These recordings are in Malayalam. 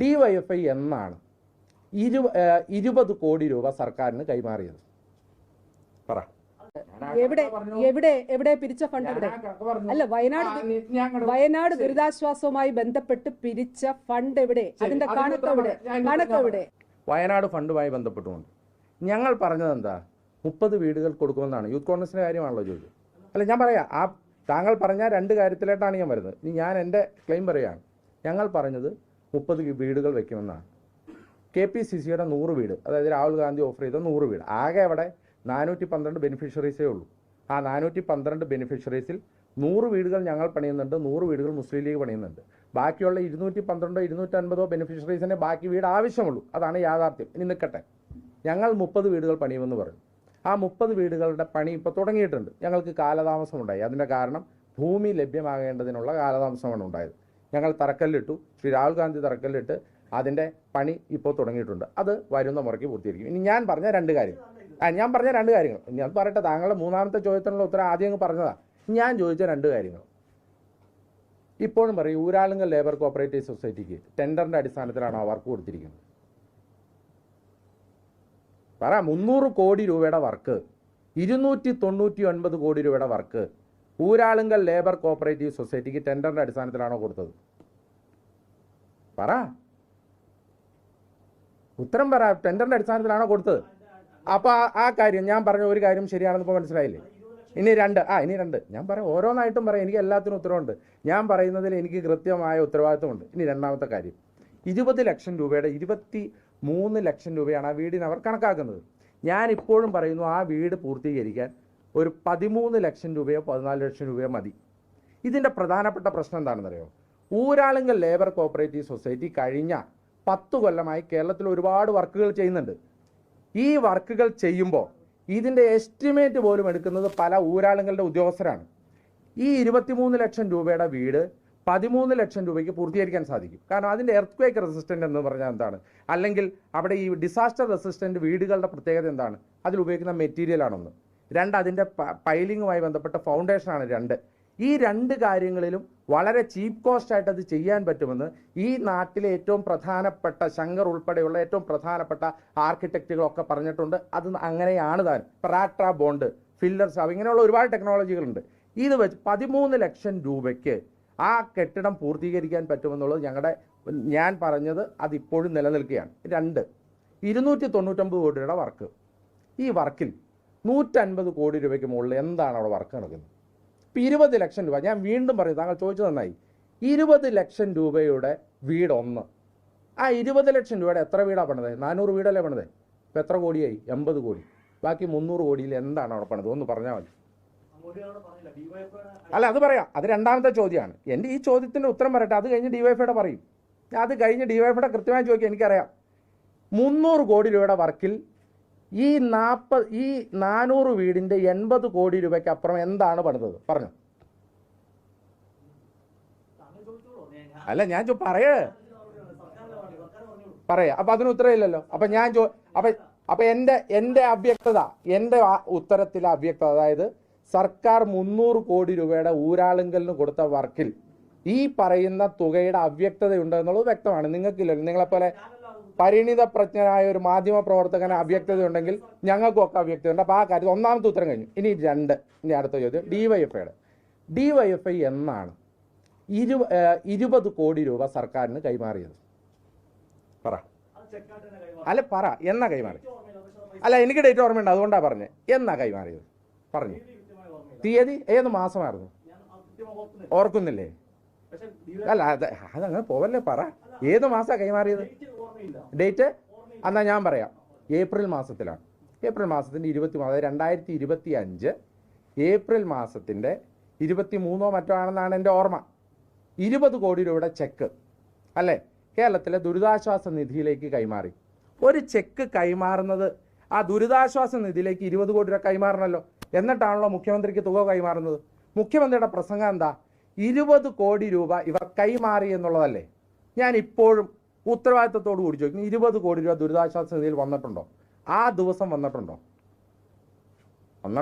ഡിവൈഎഫ്ഐ എന്നാണ് 20 കോടി രൂപ സർക്കാരിന് കൈമാറിയത്? പറ. എവിടെ പിരിച്ച ഫണ്ട്? എവിടെ? അല്ല, വയനാട് ദുരിതാശ്വാസവുമായി ബന്ധപ്പെട്ട് പിരിച്ച ഫണ്ട് എവിടെ? അതിന്റെ കണക്കെവിടെ? വയനാട് ഫണ്ടുമായി ബന്ധപ്പെട്ടുകൊണ്ട് ഞങ്ങൾ പറഞ്ഞത് എന്താ? 30 വീടുകൾ കൊടുക്കുമെന്നാണ്. യൂത്ത് കോൺഗ്രസിന്റെ കാര്യമാണല്ലോ ചോദിച്ചത്. അല്ല, ഞാൻ പറയാം. താങ്കൾ പറഞ്ഞ 2 കാര്യത്തിലായിട്ടാണ് ഞാൻ വരുന്നത്. ഇനി ഞാൻ എൻ്റെ ക്ലെയിം പറയുകയാണ്. ഞങ്ങൾ പറഞ്ഞത് 30 വീടുകൾ വയ്ക്കുമെന്നാണ്. KPCCയുടെ 100 വീട്, അതായത് രാഹുൽ ഗാന്ധി ഓഫർ ചെയ്ത 100 വീട്. ആകെ അവിടെ 412 ബെനിഫിഷ്യറീസേ ഉള്ളൂ. ആ 412 ബെനിഫിഷ്യറീസിൽ 100 വീടുകൾ ഞങ്ങൾ പണിയുന്നുണ്ട്, 100 വീടുകൾ മുസ്ലിം ലീഗ് പണിയുന്നുണ്ട്. ബാക്കിയുള്ള 212 250 ബെനിഫിഷ്യറീസിനെ ബാക്കി വീട് ആവശ്യമുള്ളൂ. അതാണ് യാഥാർത്ഥ്യം. ഇനി നിൽക്കട്ടെ. ഞങ്ങൾ 30 വീടുകൾ പണിയുമെന്ന് പറഞ്ഞു. ആ 30 വീടുകളുടെ പണി ഇപ്പോൾ തുടങ്ങിയിട്ടുണ്ട്. ഞങ്ങൾക്ക് കാലതാമസമുണ്ടായി. അതിൻ്റെ കാരണം ഭൂമി ലഭ്യമാകേണ്ടതിനുള്ള കാലതാമസമാണ് ഉണ്ടായത്. ഞങ്ങൾ തറക്കല്ലിട്ടു. ശ്രീ രാഹുൽ ഗാന്ധി തറക്കല്ലിട്ട് അതിൻ്റെ പണി ഇപ്പോൾ തുടങ്ങിയിട്ടുണ്ട്. അത് വരുന്ന മുറയ്ക്ക് പൂർത്തീകരിക്കും. ഇനി ഞാൻ പറഞ്ഞ 2 കാര്യങ്ങൾ ഞാൻ പറയട്ടെ. താങ്കളുടെ 3ാമത്തെ ചോദ്യത്തിനുള്ള ഉത്തരം ആദ്യം അങ്ങ് പറഞ്ഞതാണ്. ഞാൻ ചോദിച്ച 2 കാര്യങ്ങൾ ഇപ്പോഴും പറയും. ഊരാളുങ്കൽ ലേബർ കോപ്പറേറ്റീവ് സൊസൈറ്റിക്ക് ടെൻഡറിൻ്റെ അടിസ്ഥാനത്തിലാണ് ആ വർക്ക് കൊടുത്തിരിക്കുന്നത്. പറ. 300 കോടി രൂപയുടെ വർക്ക്, 299 കോടി രൂപയുടെ വർക്ക് ഊരാളുങ്കൽ ലേബർ കോപ്പറേറ്റീവ് സൊസൈറ്റിക്ക് ടെൻഡറിൻ്റെ അടിസ്ഥാനത്തിലാണോ കൊടുത്തത്? പറ. ഉത്തരം പറ. ടെൻഡറിൻ്റെ അടിസ്ഥാനത്തിലാണോ കൊടുത്തത്? അപ്പോൾ ആ കാര്യം ഞാൻ പറഞ്ഞ ഒരു കാര്യം ശരിയാണെന്ന് ഇപ്പോൾ മനസ്സിലായില്ലേ? ഇനി 2 ഞാൻ പറയാം. ഓരോന്നായിട്ടും പറയാം. എനിക്ക് എല്ലാത്തിനും ഉത്തരവുണ്ട്. ഞാൻ പറയുന്നതിൽ എനിക്ക് കൃത്യമായ ഉത്തരവാദിത്വമുണ്ട്. ഇനി 2ാമത്തെ കാര്യം, 20 ലക്ഷം രൂപയുടെ 23 ലക്ഷം രൂപയാണ് ആ വീടിന് അവർ കണക്കാക്കുന്നത്. ഞാൻ ഇപ്പോഴും പറയുന്നു, ആ വീട് പൂർത്തീകരിക്കാൻ ഒരു 13 ലക്ഷം രൂപയോ 14 ലക്ഷം രൂപയോ മതി. ഇതിൻ്റെ പ്രധാനപ്പെട്ട പ്രശ്നം എന്താണെന്നറിയോ? ഊരാളുങ്കൽ ലേബർ കോപ്പറേറ്റീവ് സൊസൈറ്റി കഴിഞ്ഞ 10 കൊല്ലമായി കേരളത്തിൽ ഒരുപാട് വർക്കുകൾ ചെയ്യുന്നുണ്ട്. ഈ വർക്കുകൾ ചെയ്യുമ്പോൾ ഇതിൻ്റെ എസ്റ്റിമേറ്റ് പോലും എടുക്കുന്നത് പല ഊരാളുങ്ങളുടെ ഉദ്യോഗസ്ഥരാണ്. ഈ 23 ലക്ഷം രൂപയുടെ വീട് 13 ലക്ഷം രൂപയ്ക്ക് പൂർത്തീകരിക്കാൻ സാധിക്കും. കാരണം അതിൻ്റെ എർത്ത്ക്വേക്ക് റെസിസ്റ്റൻ്റ് എന്ന് പറഞ്ഞാൽ എന്താണ്? അല്ലെങ്കിൽ അവിടെ ഈ ഡിസാസ്റ്റർ റെസിസ്റ്റൻ്റ് വീടുകളുടെ പ്രത്യേകത എന്താണ്? അതിൽ ഉപയോഗിക്കുന്ന മെറ്റീരിയലാണൊന്ന്. 2, അതിൻ്റെ പൈലിങ്ങുമായി ബന്ധപ്പെട്ട ഫൗണ്ടേഷനാണ് 2. ഈ 2 കാര്യങ്ങളിലും വളരെ ചീപ്പ് കോസ്റ്റായിട്ട് അത് ചെയ്യാൻ പറ്റുമെന്ന് ഈ നാട്ടിലെ ഏറ്റവും പ്രധാനപ്പെട്ട ശങ്കർ ഉൾപ്പെടെയുള്ള ഏറ്റവും പ്രധാനപ്പെട്ട ആർക്കിടെക്റ്റുകളൊക്കെ പറഞ്ഞിട്ടുണ്ട്. അത് അങ്ങനെയാണ് താൻ. പ്രാട്ര ബോണ്ട്, ഫില്ലർ സ്റ്റാബ്, ഇങ്ങനെയുള്ള ഒരുപാട് ടെക്നോളജികളുണ്ട്. ഇത് വെച്ച് 13 ലക്ഷം രൂപയ്ക്ക് ആ കെട്ടിടം പൂർത്തീകരിക്കാൻ പറ്റുമെന്നുള്ളത് ഞാൻ പറഞ്ഞത് അതിപ്പോഴും നിലനിൽക്കുകയാണ്. 2, 299 കോടി രൂപയുടെ വർക്ക്. ഈ വർക്കിൽ 150 കോടി രൂപയ്ക്ക് മുകളിൽ എന്താണ് അവിടെ വർക്ക് നടക്കുന്നത്? ഇപ്പം 20 ലക്ഷം രൂപ. ഞാൻ വീണ്ടും പറയും, താങ്കൾ ചോദിച്ചു നന്നായി. 20 ലക്ഷം രൂപയുടെ വീട് ഒന്ന്. ആ 20 ലക്ഷം രൂപയുടെ എത്ര വീടാണ് പണിത്? 400 വീടല്ലേ പണിത്? ഇപ്പം എത്ര കോടിയായി? 80 കോടി. ബാക്കി 300 കോടിയിൽ എന്താണ് അവിടെ പണിത്? ഒന്ന് പറഞ്ഞാൽ മതി. അല്ല, അത് പറയാം. അത് 2ാമത്തെ ചോദ്യമാണ്. എൻ്റെ ഈ ചോദ്യത്തിൻ്റെ ഉത്തരം പറയട്ടെ. അത് കഴിഞ്ഞ് ഡിവൈഎഫ്ഐയുടെ പറയും. അത് കഴിഞ്ഞ് ഡിവൈഎഫ്ഐയുടെ കൃത്യമായി ചോദിക്കുക. എനിക്കറിയാം. 300 കോടി രൂപയുടെ വർക്കിൽ ഈ 400 വീടിൻ്റെ 80 കോടി രൂപയ്ക്ക് അപ്പുറം എന്താണ് പണിതത്? പറഞ്ഞു. അല്ല, ഞാൻ പറയാ. അപ്പം അതിന് ഉത്തരവില്ലല്ലോ. അപ്പം ഞാൻ അപ്പം എൻ്റെ അവ്യക്തത, എൻ്റെ ഉത്തരത്തിലെ അവ്യക്തത, അതായത് സർക്കാർ 300 കോടി രൂപയുടെ ഊരാളുങ്കലിന് കൊടുത്ത വർക്കിൽ ഈ പറയുന്ന തുകയുടെ അവ്യക്തതയുണ്ട് എന്നുള്ളത് വ്യക്തമാണ്. നിങ്ങൾക്കില്ലല്ലോ. നിങ്ങളെപ്പോലെ പരിണിത പ്രജ്ഞനായ ഒരു മാധ്യമ പ്രവർത്തകന് അവ്യക്തതയുണ്ടെങ്കിൽ ഞങ്ങൾക്കും ഒക്കെ അവ്യക്തതയുണ്ട്. അപ്പോൾ ആ കാര്യത്തിൽ 1ാമത്തെ ഉത്തരം കഴിഞ്ഞു. ഇനി 2. ഇനി അടുത്ത ചോദ്യം, ഡിവൈഎഫ്ഐ എന്നാണ് 20 കോടി രൂപ സർക്കാരിന് കൈമാറിയത്? പറ. അല്ല, പറ. എന്നാ കൈമാറി? അല്ല, എനിക്ക് ഡേറ്റ് ഓർമ്മയുണ്ട്, അതുകൊണ്ടാണ് പറഞ്ഞത്. എന്നാ കൈമാറിയത്? പറഞ്ഞു. തീയതി ഏത് മാസമായിരുന്നു? ഓർക്കുന്നില്ലേ? അല്ല, അതങ്ങനെ പോവല്ലേ. പറ. ഏത് മാസമാണ് കൈമാറിയത്? ഡേറ്റ് എന്നാ ഞാൻ പറയാം. ഏപ്രിൽ മാസത്തിലാണ്. ഏപ്രിൽ മാസത്തിൻ്റെ 2025 ഏപ്രിൽ മാസത്തിൻ്റെ 23 മറ്റോ ആണെന്നാണ് എൻ്റെ ഓർമ്മ. 20 കോടി രൂപയുടെ ചെക്ക് അല്ലേ കേരളത്തിലെ ദുരിതാശ്വാസ നിധിയിലേക്ക് കൈമാറി. ഒരു ചെക്ക് കൈമാറുന്നത് ആ ദുരിതാശ്വാസ നിധിയിലേക്ക് 20 കോടി രൂപ കൈമാറണമല്ലോ. എന്നിട്ടാണല്ലോ മുഖ്യമന്ത്രിക്ക് തുക കൈമാറുന്നത്. മുഖ്യമന്ത്രിയുടെ പ്രസംഗം എന്താ? 20 കോടി രൂപ ഇവർ കൈമാറി എന്നുള്ളതല്ലേ. ഞാൻ ഇപ്പോഴും ഉത്തരവാദിത്തത്തോടു കൂടി ചോദിക്കുന്നു, 20 കോടി രൂപ ദുരിതാശ്വാസ നിധിയിൽ വന്നിട്ടുണ്ടോ? ആ ദിവസം വന്നിട്ടുണ്ടോ?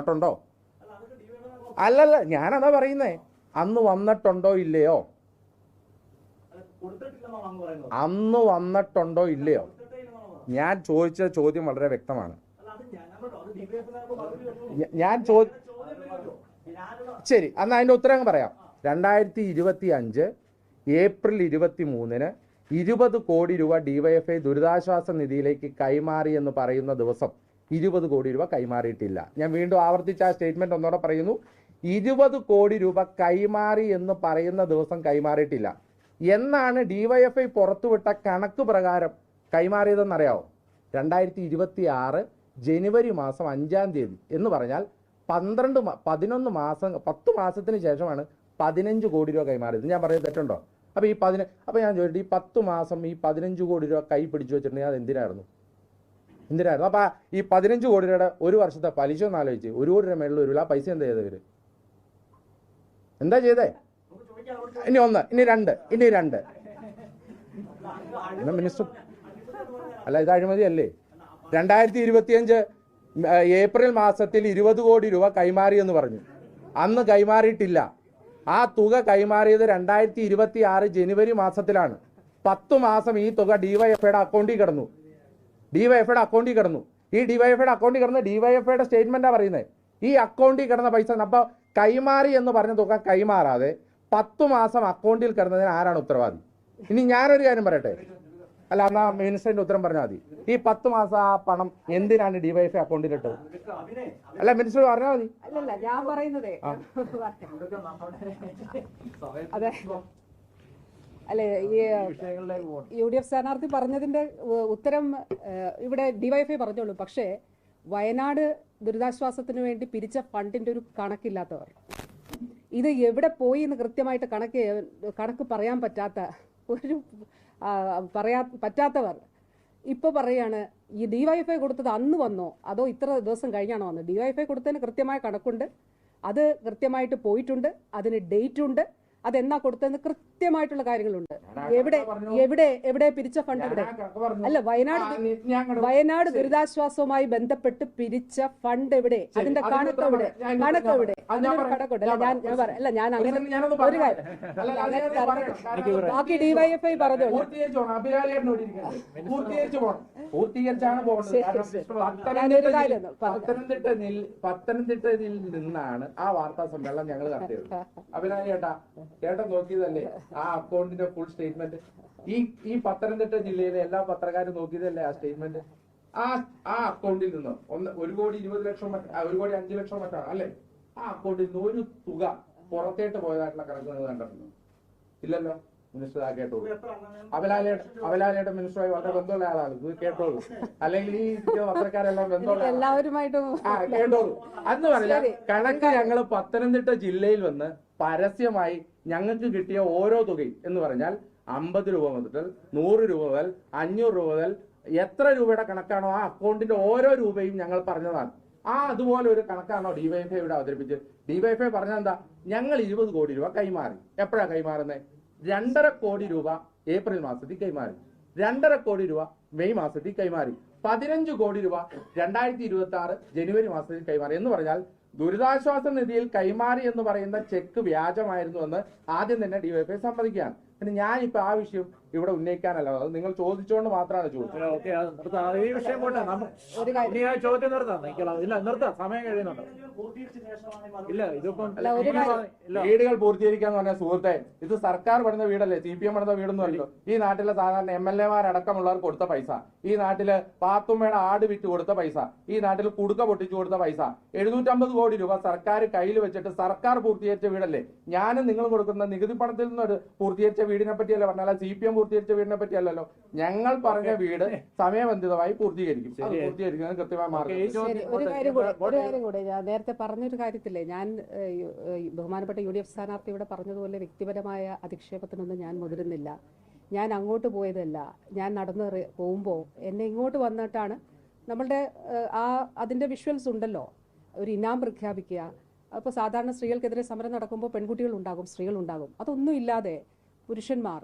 അല്ലല്ല, ഞാനതാ പറയുന്നേ. അന്ന് വന്നിട്ടുണ്ടോ ഇല്ലയോ? അന്ന് വന്നിട്ടുണ്ടോ ഇല്ലയോ? ഞാൻ ചോദിച്ച ചോദ്യം വളരെ വ്യക്തമാണ്. ഞാൻ ശരി, അന്ന് അതിന്റെ ഉത്തരം പറയാം. 2025 ഏപ്രിൽ 23-ന് 20 കോടി രൂപ ഡിവൈഎഫ്ഐ ദുരിതാശ്വാസ നിധിയിലേക്ക് കൈമാറി എന്ന് പറയുന്ന ദിവസം 20 കോടി രൂപ കൈമാറിയിട്ടില്ല. ഞാൻ വീണ്ടും ആവർത്തിച്ച് ആ സ്റ്റേറ്റ്മെന്റ് ഒന്നുകൂടെ പറയുന്നു. 20 കോടി രൂപ കൈമാറി എന്ന് പറയുന്ന ദിവസം കൈമാറിയിട്ടില്ല. എന്നാണ് ഡിവൈഎഫ്ഐ പുറത്തുവിട്ട കണക്ക് പ്രകാരം കൈമാറിയതെന്നറിയാവോ? 2026 ജനുവരി മാസം 5-ാം തീയതി എന്ന് പറഞ്ഞാൽ 11 മാസം 10 മാസത്തിന് ശേഷമാണ് 15 കോടി രൂപ കൈമാറിയത്. ഞാൻ പറയുന്നത് തെറ്റുണ്ടോ? അപ്പോൾ ഞാൻ ചോദിച്ചിട്ട് ഈ 10 മാസം ഈ 15 കോടി രൂപ കൈ പിടിച്ചു വെച്ചിട്ടുണ്ടെങ്കിൽ അത് എന്തിനായിരുന്നു? അപ്പോൾ ഈ 15 കോടി രൂപയുടെ ഒരു വർഷത്തെ പലിശ ഒന്ന് ആലോചിച്ച് 1 കോടി രൂപ മേളിൽ വരില്ല. ആ പൈസ എന്താ ചെയ്തവർ? എന്താ ചെയ്തേ? ഇനി 1, ഇനി 2 മിനിസ്റ്റർ അല്ല, ഇത് അഴിമതി അല്ലേ? 2025 ഏപ്രിൽ മാസത്തിൽ 20 കോടി രൂപ കൈമാറി എന്ന് പറഞ്ഞു. അന്ന് കൈമാറിയിട്ടില്ല. ആ തുക കൈമാറിയത് 2026 ജനുവരി മാസത്തിലാണ്. 10 മാസം ഈ തുക ഡിവൈഎഫ്ഐയുടെ അക്കൗണ്ടിൽ കിടന്നു. ഈ ഡിവൈഎഫ്ഐയുടെ അക്കൗണ്ടിൽ കിടന്ന് ഡിവൈഎഫ്ഐയുടെ സ്റ്റേറ്റ്മെന്റാണ് പറയുന്നത്. ഈ അക്കൗണ്ടിൽ കിടന്ന പൈസ അപ്പോൾ കൈമാറി എന്ന് പറഞ്ഞ തുക കൈമാറാതെ 10 മാസം അക്കൗണ്ടിൽ കിടന്നതിന് ആരാണ് ഉത്തരവാദി? ഇനി ഞാനൊരു കാര്യം പറയട്ടെ, അല്ല എന്നാ മിനിസ്റ്ററിന്റെ ഉത്തരം പറഞ്ഞാൽ മതി. ഈ 10 മാസം ആ പണം എന്തിനാണ് ഡിവൈഎഫ്ഐ അക്കൗണ്ടിൽ ഇട്ടത്? അല്ല, മിനിസ്റ്റർ പറഞ്ഞാൽ മതി. അല്ലല്ല, ഞാൻ പറയുന്നതേ അതെ, അല്ലെ, ഈ UDF സ്ഥാനാർത്ഥി പറഞ്ഞതിന്റെ ഉത്തരം ഇവിടെ ഡിവൈഎഫ്ഐ പറഞ്ഞോളൂ. പക്ഷേ വയനാട് ദുരിതാശ്വാസത്തിന് വേണ്ടി പിരിച്ച ഫണ്ടിന്റെ ഒരു കണക്കില്ലാത്തവർ, ഇത് എവിടെ പോയി എന്ന് കൃത്യമായിട്ട് കണക്ക് പറയാൻ പറ്റാത്തവർ ഇപ്പോൾ പറയാണ് ഈ ഡിവൈഎഫ്ഐ കൊടുത്തത് അന്ന് വന്നോ അതോ ഇത്ര ദിവസം കഴിഞ്ഞാണോ വന്നത്? ഡിവൈഎഫ്ഐ കൊടുത്തതിന് കൃത്യമായ കണക്കുണ്ട്, അത് കൃത്യമായിട്ട് പോയിട്ടുണ്ട്, അതിന് ഡേറ്റ് ഉണ്ട്, അതെന്നാ കൊടുത്തതെന്ന് കൃത്യമായിട്ടുള്ള കാര്യങ്ങളുണ്ട്. എവിടെ പിരിച്ച ഫണ്ട് എവിടെ? അല്ല, വയനാട് ദുരിതാശ്വാസവുമായി ബന്ധപ്പെട്ട് പിരിച്ച ഫണ്ട് എവിടെ? അതിന്റെ കണക്ക് എവിടെ? അതിനൊരു കണക്കുണ്ട്. ഞാൻ അങ്ങനെ ഒരു കാര്യം ബാക്കി ഡിവൈഎഫ്ഐ പറഞ്ഞോളൂ. പത്തനംതിട്ടയിൽ നിന്നാണ് ആ വാർത്താ സമ്മേളനം ഞങ്ങൾ നടത്തിയത്. അഭിലാഷ് ചേട്ടൻ നോക്കിയതല്ലേ ആ അക്കൗണ്ടിന്റെ ഫുൾ സ്റ്റേറ്റ്മെന്റ്? ഈ പത്തനംതിട്ട ജില്ലയിലെ എല്ലാ പത്രക്കാരും നോക്കിയതല്ലേ ആ സ്റ്റേറ്റ്മെന്റ്? ആ അക്കൗണ്ടിൽ നിന്ന് 1,20,00,000 1,05,00,000 മറ്റാണ് അല്ലെ? ആ അക്കൗണ്ടിൽ നിന്ന് ഒരു തുക പുറത്തേട്ട് പോയതായിട്ടുള്ള കണക്ക് നിങ്ങൾ കണ്ടിട്ടുണ്ടോ? ഇല്ലല്ലോ. മിനിസ്റ്റർ ആ കേട്ടോളൂ. അബലാലയുടെ മിനിസ്റ്ററായി വളരെ ബന്ധമുള്ള ആളാണ്, ഇത് കേട്ടോളൂ. അല്ലെങ്കിൽ ഈ പത്രക്കാരെല്ലാം ബന്ധമുള്ള കേട്ടോളൂ. അന്ന് പറഞ്ഞാൽ കണക്ക് ഞങ്ങൾ പത്തനംതിട്ട ജില്ലയിൽ വന്ന് പരസ്യമായി ഞങ്ങൾക്ക് കിട്ടിയ ഓരോ തുകയും എന്ന് പറഞ്ഞാൽ 50 രൂപ മുതൽ 100 രൂപ മുതൽ 500 രൂപ മുതൽ എത്ര രൂപയുടെ കണക്കാണോ ആ അക്കൗണ്ടിന്റെ ഓരോ രൂപയും ഞങ്ങൾ പറഞ്ഞതാണ്. അതുപോലെ ഒരു കണക്കാണോ ഡിവൈഎഫ്ഐ ഇവിടെ അവതരിപ്പിച്ചത്? ഡിവൈഎഫ്ഐ പറഞ്ഞതെന്താ? ഞങ്ങൾ 20 കോടി രൂപ കൈമാറി. എപ്പോഴാണ് കൈമാറുന്നത്? 2.5 കോടി രൂപ ഏപ്രിൽ മാസത്തിൽ കൈമാറി, 2.5 കോടി രൂപ മെയ് മാസത്തിൽ കൈമാറി, 15 കോടി രൂപ 2026 ജനുവരി മാസത്തിൽ കൈമാറി. എന്ന് പറഞ്ഞാൽ ദുരിതാശ്വാസ നിധിയിൽ കൈമാറി എന്ന് പറയുന്ന ചെക്ക് വ്യാജമായിരുന്നു എന്ന് ആദ്യം തന്നെ ഡിവൈഎഫ്ഐ സമ്മതിക്കുകയാണ്. പിന്നെ ഞാനിപ്പോ ആ വിഷയം ഇവിടെ ഉന്നയിക്കാനല്ല, അത് നിങ്ങൾ ചോദിച്ചുകൊണ്ട് മാത്രമാണ് ചോദിച്ചത്. വീടുകൾ പൂർത്തീകരിക്കാന്ന് പറഞ്ഞ സുഹൃത്തെ, ഇത് സർക്കാർ പണിത വീടല്ലേ, CPM പണിത വീടൊന്നും അല്ലല്ലോ. ഈ നാട്ടിലെ സാധാരണ MLA-മാരടക്കമുള്ളവർ കൊടുത്ത പൈസ, ഈ നാട്ടില് പാത്തുമ്മയുടെ ആട് വിറ്റ് കൊടുത്ത പൈസ, ഈ നാട്ടിൽ കുടുക്ക പൊട്ടിച്ചു കൊടുത്ത പൈസ, 750 കോടി രൂപ സർക്കാർ കയ്യിൽ വെച്ചിട്ട് സർക്കാർ പൂർത്തീകരിച്ച വീടല്ലേ. ഞാനും നിങ്ങൾ കൊടുക്കുന്ന നികുതി പണത്തിൽ നിന്ന് പൂർത്തീകരിച്ച വീടിനെ പറ്റിയല്ല പറഞ്ഞാൽ CPM പൂർത്തീകരിച്ച വീടിനെ പറ്റിയല്ലോ. ഞങ്ങൾ പറഞ്ഞ വീട് സമയബന്ധിതമായി പൂർത്തീകരിക്കും. പൂർത്തീകരിക്കുന്നത് കൃത്യമായ മാർഗം. ഒരു കാര്യം കൂടെ ഞാൻ നേരത്തെ പറഞ്ഞൊരു കാര്യത്തില്ലേ, ഞാൻ ബഹുമാനപ്പെട്ട UDF സ്ഥാനാർത്ഥി ഇവിടെ പറഞ്ഞതുപോലെ വ്യക്തിപരമായ അധിക്ഷേപത്തിനൊന്നും ഞാൻ മുതിരുന്നില്ല. ഞാൻ അങ്ങോട്ട് പോയതല്ല, ഞാൻ നടന്ന് പോകുമ്പോൾ എന്നെ ഇങ്ങോട്ട് വന്നിട്ടാണ് നമ്മളുടെ അതിൻ്റെ വിഷ്വൽസ് ഉണ്ടല്ലോ, ഒരു ഇനാം പ്രഖ്യാപിക്കുക. അപ്പോൾ സാധാരണ സ്ത്രീകൾക്കെതിരെ സമരം നടക്കുമ്പോൾ പെൺകുട്ടികളുണ്ടാകും, സ്ത്രീകളുണ്ടാകും. അതൊന്നും ഇല്ലാതെ പുരുഷന്മാർ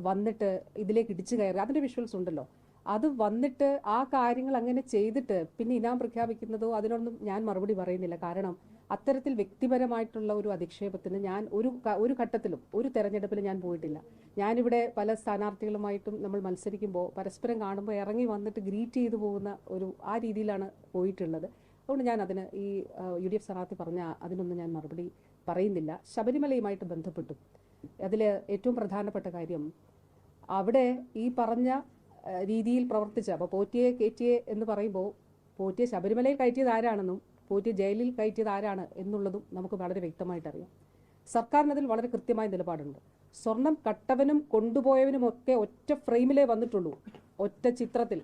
വന്നിട്ട് ഇതിലേക്ക് ഇടിച്ചു കയറി, അതിൻ്റെ വിഷ്വൽസ് ഉണ്ടല്ലോ. അത് വന്നിട്ട് ആ കാര്യങ്ങൾ അങ്ങനെ ചെയ്തിട്ട് പിന്നെ ഇനാം പ്രഖ്യാപിക്കുന്നതോ അതിനൊന്നും ഞാൻ മറുപടി പറയുന്നില്ല. കാരണം അത്തരത്തിൽ വ്യക്തിപരമായിട്ടുള്ള ഒരു അധിക്ഷേപത്തിന് ഞാൻ ഒരു ഘട്ടത്തിലും ഒരു തെരഞ്ഞെടുപ്പിലും ഞാൻ പോയിട്ടില്ല. ഞാനിവിടെ പല സ്ഥാനാർത്ഥികളുമായിട്ടും നമ്മൾ മത്സരിക്കുമ്പോൾ പരസ്പരം കാണുമ്പോൾ ഇറങ്ങി വന്നിട്ട് ഗ്രീറ്റ് ചെയ്തു പോകുന്ന ആ രീതിയിലാണ് പോയിട്ടുള്ളത്. അതുകൊണ്ട് ഞാൻ അതിന് ഈ UDF സ്ഥാനാർത്ഥി പറഞ്ഞ അതിനൊന്നും ഞാൻ മറുപടി പറയുന്നില്ല. ശബരിമലയുമായിട്ട് ബന്ധപ്പെട്ടു അതിൽ ഏറ്റവും പ്രധാനപ്പെട്ട കാര്യം, അവിടെ ഈ പറഞ്ഞ രീതിയിൽ പ്രവർത്തിച്ച, അപ്പോൾ പോറ്റിയെ കയറ്റിയെ എന്ന് പറയുമ്പോൾ പോറ്റിയെ ശബരിമലയിൽ കയറ്റിയത് ആരാണെന്നും പോറ്റിയെ ജയിലിൽ കയറ്റിയത് ആരാണ് എന്നുള്ളതും നമുക്ക് വളരെ വ്യക്തമായിട്ടറിയാം. സർക്കാരിനതിൽ വളരെ കൃത്യമായ നിലപാടുണ്ട്. സ്വർണം കട്ടവനും കൊണ്ടുപോയവനും ഒക്കെ ഒറ്റ ഫ്രെയിമിലേ വന്നിട്ടുള്ളൂ, ഒറ്റ ചിത്രത്തിൽ.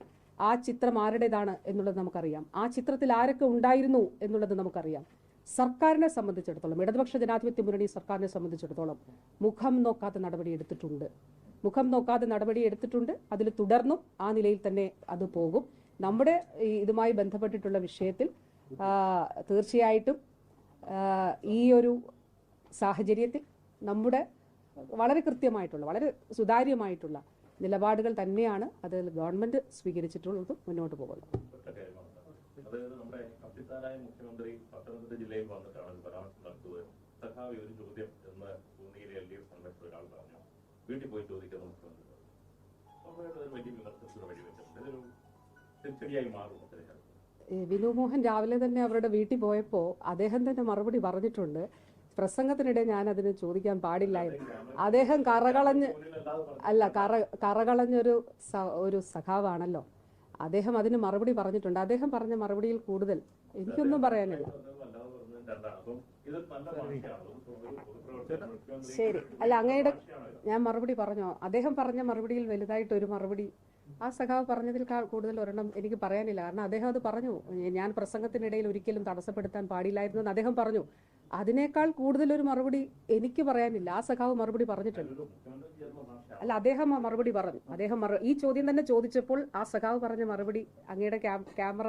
ആ ചിത്രം ആരുടേതാണ് എന്നുള്ളത് നമുക്കറിയാം. ആ ചിത്രത്തിൽ ആരൊക്കെ ഉണ്ടായിരുന്നു എന്നുള്ളത് നമുക്കറിയാം. സർക്കാരിനെ സംബന്ധിച്ചിടത്തോളം, ഇടതുപക്ഷ ജനാധിപത്യ മുന്നണി സർക്കാരിനെ സംബന്ധിച്ചിടത്തോളം മുഖം നോക്കാത്ത നടപടി എടുത്തിട്ടുണ്ട്. അതിൽ തുടർന്നും ആ നിലയിൽ തന്നെ അത് പോകും. നമ്മുടെ ഇതുമായി ബന്ധപ്പെട്ടിട്ടുള്ള വിഷയത്തിൽ തീർച്ചയായിട്ടും ഈ ഒരു സാഹചര്യത്തിൽ നമ്മുടെ വളരെ കൃത്യമായിട്ടുള്ള, വളരെ സുതാര്യമായിട്ടുള്ള നിലപാടുകൾ തന്നെയാണ് അത് ഗവൺമെന്റ് സ്വീകരിച്ചിട്ടുള്ളതും മുന്നോട്ട് പോകുന്നത്. നമ്മുടെ അഭിപ്രായ മുഖ്യമന്ത്രി പത്തനംതിട്ട ജില്ലയിൽ വന്നിട്ടാണ് പരാമർശം നടത്തുന്നത്. സഖാവ് ഒരു ചോദ്യം എന്ന് ഭൂമിയിലെ LDF സംഘടന ഒരാൾ പറഞ്ഞു, വീട്ടിൽ പോയി ചോദിക്കുന്ന മുഖ്യമന്ത്രി വലിയ വിമർശനത്തിന് വഴിവെച്ചിട്ടുണ്ട്. ഇതൊരു തിരിച്ചടിയായി മാറും. വിനു മോഹൻ രാവിലെ തന്നെ അവരുടെ വീട്ടിൽ പോയപ്പോൾ അദ്ദേഹം തന്നെ മറുപടി പറഞ്ഞിട്ടുണ്ട്. പ്രസംഗത്തിനിടെ ഞാൻ അതിന് ചോദിക്കാൻ പാടില്ലായിരുന്നു. അദ്ദേഹം കറകളഞ്ഞൊരു സഖാവാണല്ലോ. അദ്ദേഹം അതിന് മറുപടി പറഞ്ഞിട്ടുണ്ട്. അദ്ദേഹം പറഞ്ഞ മറുപടിയിൽ കൂടുതൽ എനിക്കൊന്നും പറയാനില്ല. ശരി, അല്ല, അങ്ങയുടെ ഞാൻ മറുപടി പറഞ്ഞോ? അദ്ദേഹം പറഞ്ഞ മറുപടിയിൽ വലുതായിട്ടൊരു മറുപടി ആ സഖാവ് പറഞ്ഞതിൽ കൂടുതൽ ഒരെണ്ണം എനിക്ക് പറയാനില്ല. കാരണം അദ്ദേഹം അത് പറഞ്ഞു, ഞാൻ പ്രസംഗത്തിനിടയിൽ ഒരിക്കലും തടസ്സപ്പെടുത്താൻ പാടില്ലായിരുന്നു എന്ന് അദ്ദേഹം പറഞ്ഞു. അതിനേക്കാൾ കൂടുതലൊരു മറുപടി എനിക്ക് പറയാനില്ല. ആ സഖാവ് മറുപടി പറഞ്ഞിട്ടുണ്ട്. അല്ല, അദ്ദേഹം മറുപടി പറഞ്ഞു. ഈ ചോദ്യം തന്നെ ചോദിച്ചപ്പോൾ ആ സഖാവ് പറഞ്ഞ മറുപടി അങ്ങയുടെ ക്യാമറ